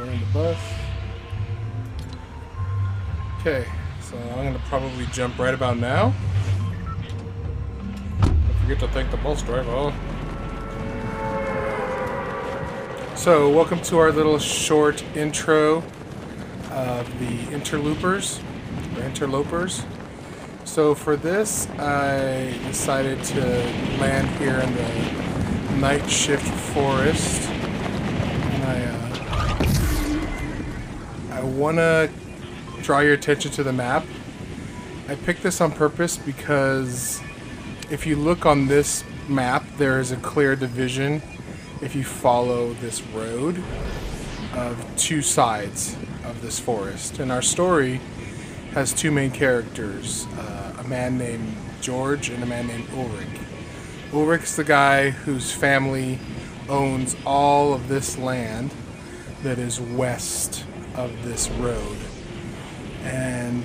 We're in the bus. Okay, so I'm gonna probably jump right about now. Don't forget to thank the bus driver. So, welcome to our little short intro of the Interlopers. So for this, I decided to land here in the night shift forest, and I want to draw your attention to the map. I picked this on purpose because if you look on this map, there is a clear division if you follow this road of two sides of this forest. And our story has two main characters, a man named George and a man named Ulrich. Ulrich's the guy whose family owns all of this land that is west of this road. And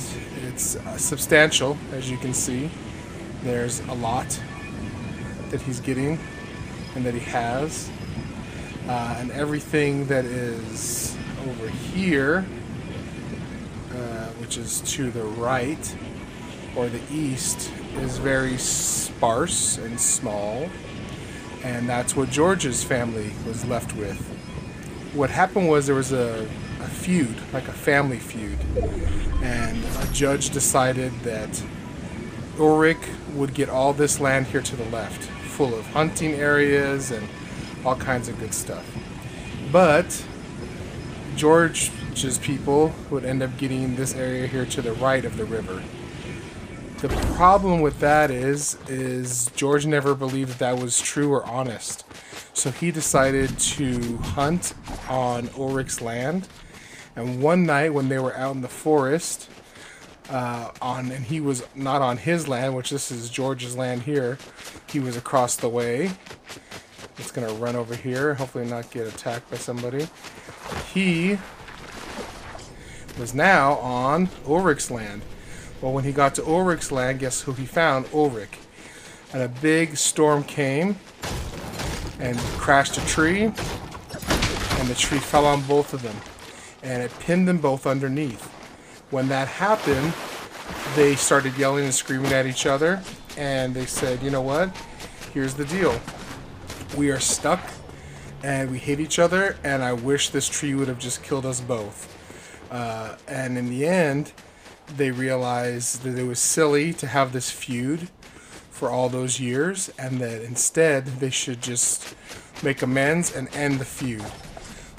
it's substantial, as you can see. There's a lot that he's getting and that he has. And everything that is over here, which is to the right or the east, is very sparse and small, and that's what George's family was left with. What happened was there was a feud, like a family feud, and a judge decided that Ulrich would get all this land here to the left, full of hunting areas and all kinds of good stuff. But George's people would end up getting this area here to the right of the river. The problem with that is George never believed that was true or honest. So he decided to hunt on Ulrich's land. And one night when they were out in the forest, and he was not on his land, which this is George's land here, he was across the way. It's going to run over here, hopefully not get attacked by somebody. He was now on Ulrich's land. Well, when he got to Ulrich's land, guess who he found? Ulrich. And a big storm came and crashed a tree, and the tree fell on both of them, and it pinned them both underneath. When that happened, they started yelling and screaming at each other, and they said, you know what? Here's the deal. We are stuck, and we hate each other, and I wish this tree would have just killed us both. And in the end, they realized that it was silly to have this feud for all those years, and that instead they should just make amends and end the feud.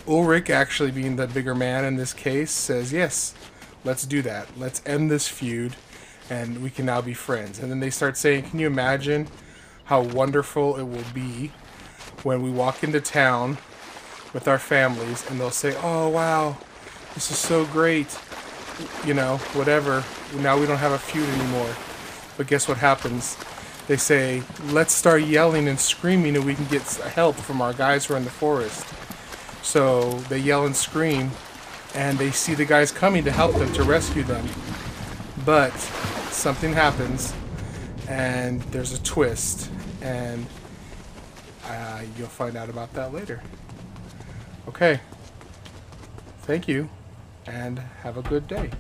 Ulrich, actually being the bigger man in this case, says, yes, let's do that. Let's end this feud, and we can now be friends. And then they start saying, can you imagine how wonderful it will be when we walk into town with our families and they'll say, oh wow, this is so great, you know, whatever, now we don't have a feud anymore. But guess what happens? They say, let's start yelling and screaming and we can get help from our guys who are in the forest. So they yell and scream, and they see the guys coming to help them, to rescue them. But something happens, and there's a twist, and you'll find out about that later. Okay. Thank you, and have a good day.